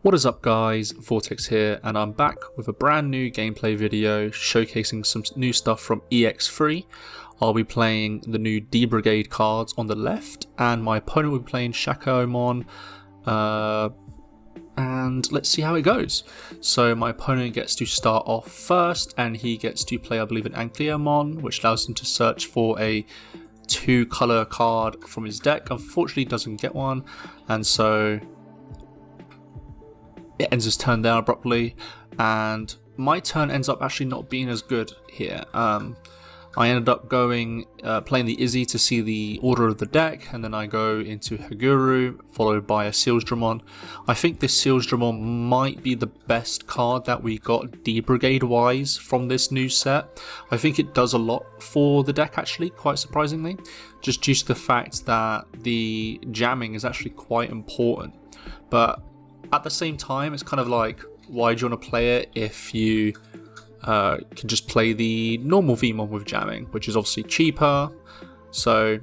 What is up guys, Vortex here, and I'm back with a brand new gameplay video showcasing some new stuff from EX-3. I'll be playing the new D-Brigade cards on the left, and my opponent will be playing Shakkoumon, and let's see how it goes. So my opponent gets to start off first, and he gets to play, I believe, an Digimon, which allows him to search for a 2-color card from his deck. Unfortunately, he doesn't get one, and so it ends his turn there abruptly, and my turn ends up actually not being as good here. I ended up going playing the Izzy to see the order of the deck, and then I go into Haguru, followed by a Digimon. I think this Digimon might be the best card that we got D-Brigade wise from this new set. I think it does a lot for the deck actually, quite surprisingly, just due to the fact that the jamming is actually quite important. But at the same time, it's kind of like, why do you want to play it if you can just play the normal Vmon with jamming, which is obviously cheaper. So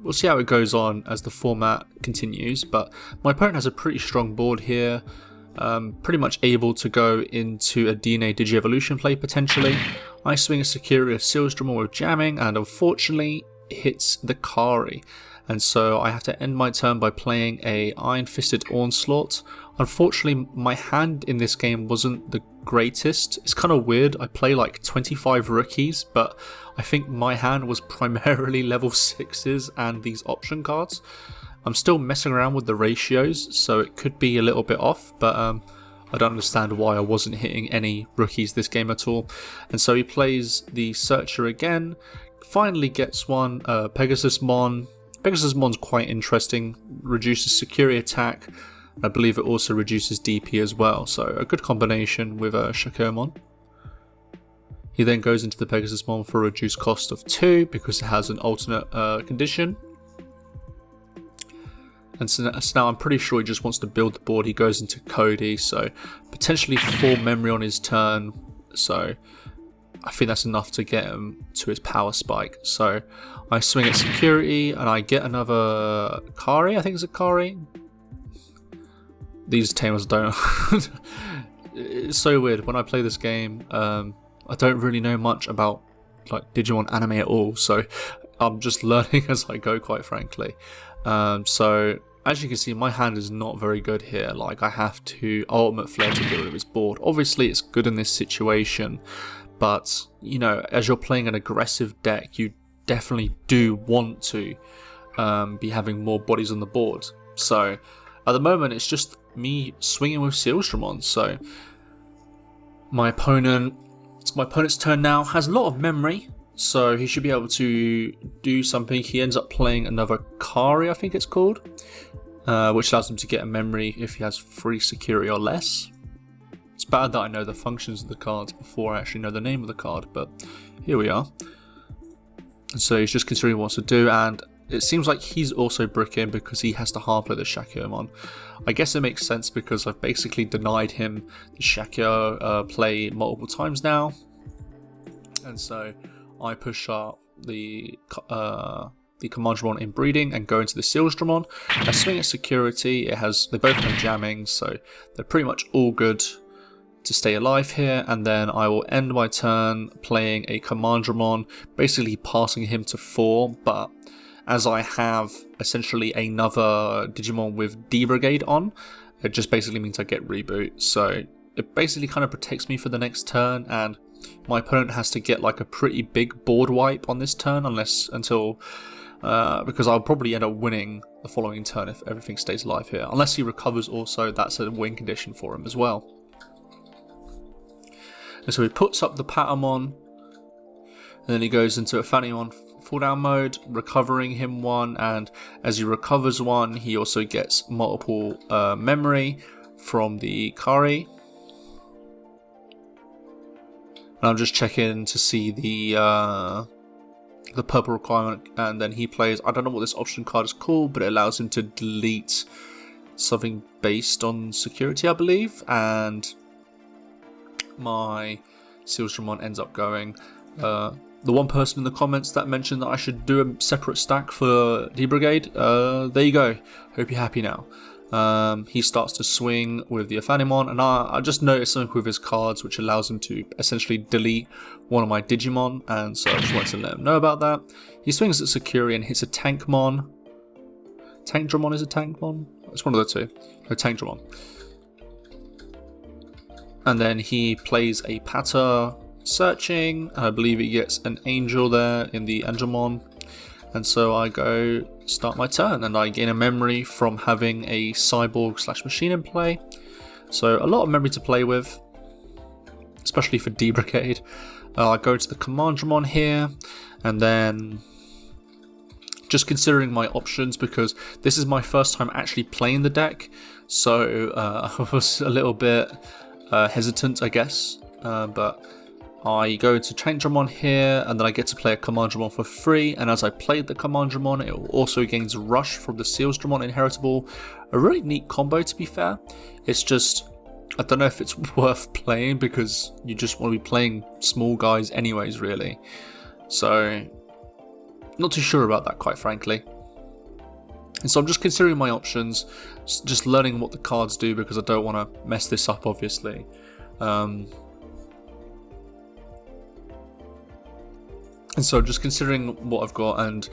we'll see how it goes on as the format continues, but my opponent has a pretty strong board here, pretty much able to go into a DNA Digi-Evolution play potentially. I swing a Security of Sealsdramon with jamming, and unfortunately hits the Kari. And so I have to end my turn by playing a Iron Fisted Onslaught. Unfortunately, my hand in this game wasn't the greatest. It's kind of weird. I play like 25 rookies, but I think my hand was primarily level 6s and these option cards. I'm still messing around with the ratios, so it could be a little bit off, but I don't understand why I wasn't hitting any rookies this game at all. And so he plays the Searcher again, finally gets one, Pegasusmon. Pegasusmon's quite interesting, reduces security attack, I believe it also reduces DP as well, so a good combination with Shakkoumon. He then goes into the Pegasusmon for a reduced cost of 2 because it has an alternate condition. And so now I'm pretty sure he just wants to build the board. He goes into Cody, so potentially 4 memory on his turn, so I think that's enough to get him to his power spike. So I swing at security and I get another Kari, I think it's a Kari. These tamers don't. It's so weird. When I play this game, I don't really know much about like Digimon anime at all, so I'm just learning as I go, quite frankly. So as you can see, my hand is not very good here. Like, I have to Ultimate Flare to get rid of his board. Obviously it's good in this situation, but you know, as you're playing an aggressive deck, you definitely do want to be having more bodies on the board. So at the moment it's just me swinging with Sealsdramon. So it's my opponent's turn now, has a lot of memory, so he should be able to do something. He ends up playing another Kari, I think it's called, which allows him to get a memory if he has 3 security or less. It's bad that I know the functions of the cards before I actually know the name of the card, but here we are. And so he's just considering what he wants to do, and it seems like he's also bricking because he has to hard play the Shakkoumon. I guess it makes sense because I've basically denied him the Shakko play multiple times now. And so I push up the Commandramon in breeding and go into the Sealsdramon. I swing at security. They both have jamming, so they're pretty much all good to stay alive here, and then I will end my turn playing a Commandramon, basically passing him to 4, but as I have essentially another Digimon with D-Brigade on, it just basically means I get reboot. So it basically kind of protects me for the next turn, and my opponent has to get like a pretty big board wipe on this turn, because I'll probably end up winning the following turn if everything stays alive here. Unless he recovers also, that's a win condition for him as well. And so he puts up the Patamon, and then he goes into a Fanimon full down mode, recovering him 1, and as he recovers 1, he also gets multiple memory from the Kari. And I'm just checking to see the purple requirement, and then he plays, I don't know what this option card is called, but it allows him to delete something based on security, I believe, and my Sealsdramon ends up going. The one person in the comments that mentioned that I should do a separate stack for D-Brigade, there you go. Hope you're happy now. He starts to swing with the Ophanimon, and I just noticed something with his cards which allows him to essentially delete one of my Digimon, and so I just wanted to let him know about that. He swings at Sakuri and hits a Tankmon. Tankdramon is a Tankmon? It's one of the two. No, Tankdramon. And then he plays a Patter searching, and I believe he gets an Angel there in the Angemon. And so I go start my turn, and I gain a memory from having a cyborg / machine in play. So a lot of memory to play with, especially for D-Brigade. I go to the Commandramon here, and then just considering my options, because this is my first time actually playing the deck, so I was a little bit hesitant, I guess, but I go to Tankdramon here, and then I get to play a Commandramon for free, and as I played the Commandramon, it also gains Rush from the Sealsdramon inheritable. A really neat combo, to be fair. It's just, I don't know if it's worth playing, because you just want to be playing small guys anyways, really. So, not too sure about that, quite frankly. And so I'm just considering my options, just learning what the cards do, because I don't want to mess this up, obviously. And so just considering what I've got, and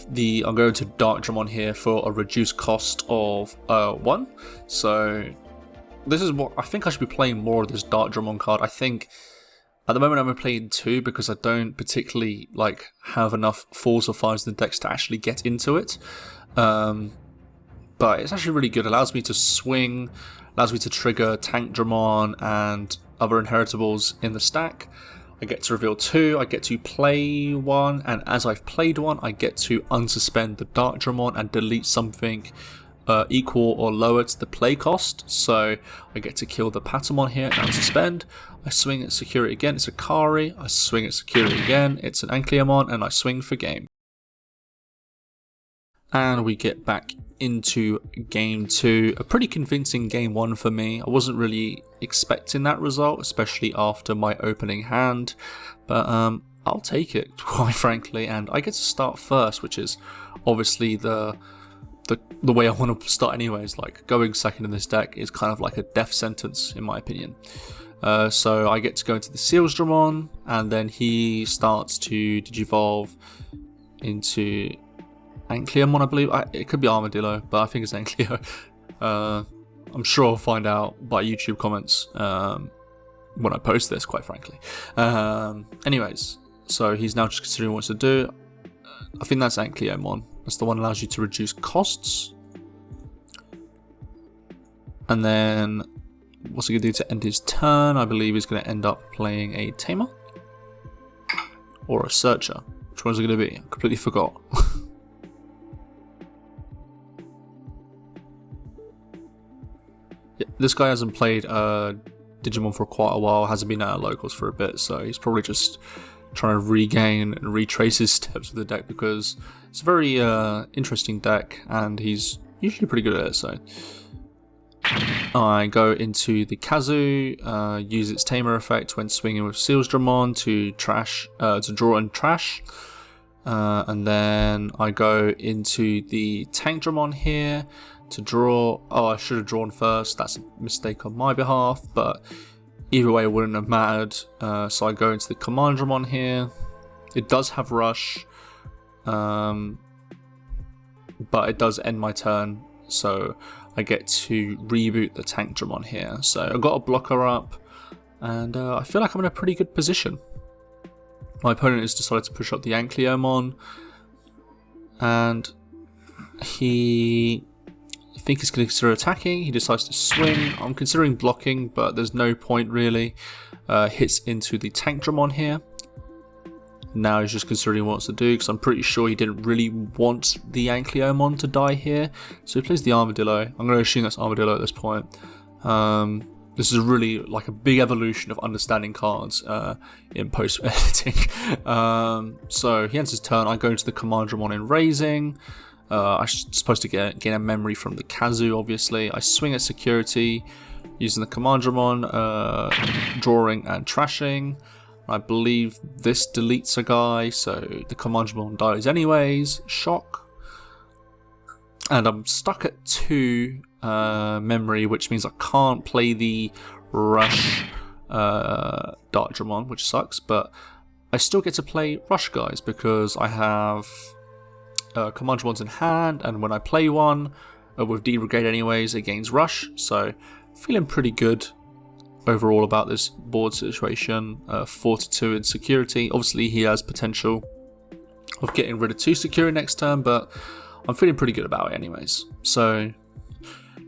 I'm going to Darkdramon here for a reduced cost of 1. So this is what I think I should be playing more of this Darkdramon card. I think at the moment I'm playing 2 because I don't particularly have enough 4s or 5s in the decks to actually get into it. But it's actually really good. It allows me to swing, allows me to trigger Tankdramon and other inheritables in the stack. I get to reveal 2, I get to play 1, and as I've played 1, I get to unsuspend the Darkdramon and delete something equal or lower to the play cost. So I get to kill the Patamon here and unsuspend. I swing at Sakuri again, it's a Kari. I swing at Sakuri again, it's an Ankleamon, and I swing for game. And we get back into game 2. A pretty convincing game 1 for me. I wasn't really expecting that result, especially after my opening hand, but I'll take it, quite frankly, and I get to start first, which is obviously the way I want to start anyways. Going second in this deck is kind of like a death sentence, in my opinion. So I get to go into the Sealsdramon, and then he starts to Digivolve into Ankleamon, I believe. It could be Armadillo, but I think it's Ankleo. I'm sure I'll find out by YouTube comments when I post this, quite frankly. Anyways, so he's now just considering what to do. I think that's Ankleamon. That's the one that allows you to reduce costs. And then, what's he going to do to end his turn? I believe he's going to end up playing a Tamer. Or a Searcher. Which one's it going to be? I completely forgot. Yeah, this guy hasn't played Digimon for quite a while, hasn't been at locals for a bit, so he's probably just trying to regain and retrace his steps with the deck, because it's a very interesting deck, and he's usually pretty good at it. So I go into the Kazu, use its Tamer effect when swinging with Sealsdramon to draw and trash. And then I go into the Tankdramon here to draw. Oh, I should have drawn first. That's a mistake on my behalf, but either way it wouldn't have mattered. So I go into the Commandramon here. It does have Rush, but it does end my turn, so I get to reboot the Tankdramon here. So I've got a blocker up, and I feel like I'm in a pretty good position. My opponent has decided to push up the Ankleamon, and I think he's going to consider attacking. He decides to swing. I'm considering blocking, but there's no point really. Hits into the Tankdramon here. Now he's just considering what to do, because I'm pretty sure he didn't really want the Ankleamon to die here. So he plays the Armadillo. I'm going to assume that's Armadillo at this point. This is really like a big evolution of understanding cards in post-editing. So he ends his turn. I go into the Commandramon in raising. I'm supposed to gain a memory from the Kazu, obviously. I swing at security using the Commandramon, drawing and trashing. I believe this deletes a guy, so the Commandramon dies anyways. Shock. And I'm stuck at 2 memory, which means I can't play the Rush Digimon, which sucks, but I still get to play Rush guys because I have Commandromons in hand, and when I play one with D-Brigade anyways, it gains Rush, so feeling pretty good overall about this board situation. 4-2 in security. Obviously he has potential of getting rid of 2 security next turn, but I'm feeling pretty good about it anyways. So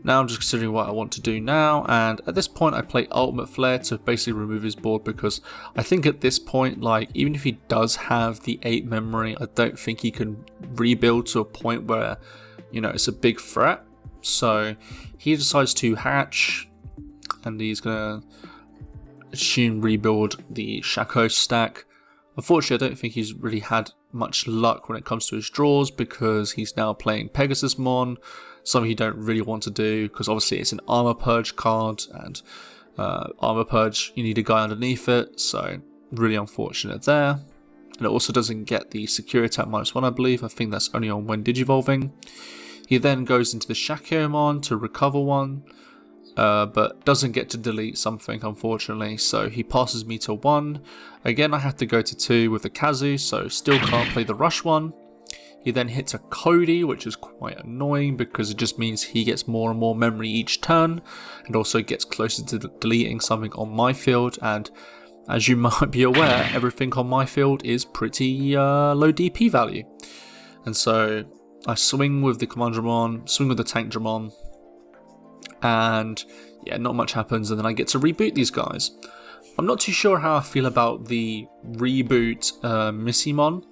now I'm just considering what I want to do now, and at this point I play Ultimate Flare to basically remove his board, because I think at this point, like, even if he does have the 8 memory, I don't think he can rebuild to a point where, you know, it's a big threat. So he decides to hatch, and he's gonna assume rebuild the Shakko stack. Unfortunately, I don't think he's really had much luck when it comes to his draws, because he's now playing Pegasusmon, something you don't really want to do, because obviously it's an Armor Purge card, and Armor Purge, you need a guy underneath it, so really unfortunate there. And it also doesn't get the security attack -1, I believe. I think that's only on when Digivolving. He then goes into the Shakkoumon to recover 1, but doesn't get to delete something, unfortunately, so he passes me to 1. Again, I have to go to 2 with the Kazu, so still can't play the Rush one. He then hits a Cody, which is quite annoying because it just means he gets more and more memory each turn, and also gets closer to deleting something on my field. And as you might be aware, everything on my field is pretty low DP value. And so I swing with the Commandromon, swing with the Tankdramon, and yeah, not much happens, and then I get to reboot these guys. I'm not too sure how I feel about the reboot Missimon.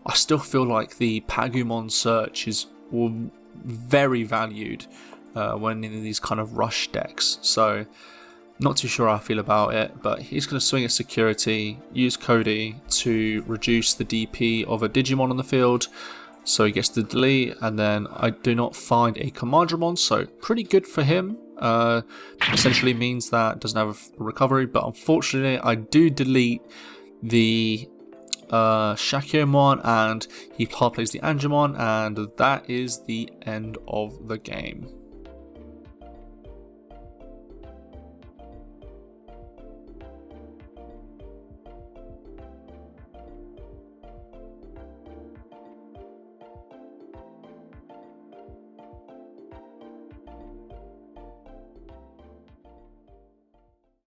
I still feel like the Pagumon search is very valued when in these kind of rush decks, so not too sure how I feel about it, but he's going to swing a security, use Cody to reduce the DP of a Digimon on the field, so he gets to delete, and then I do not find a Commandromon, so pretty good for him. Essentially means that doesn't have a recovery, but unfortunately I do delete the Shakkoumon, and he plays the Angemon, and that is the end of the game.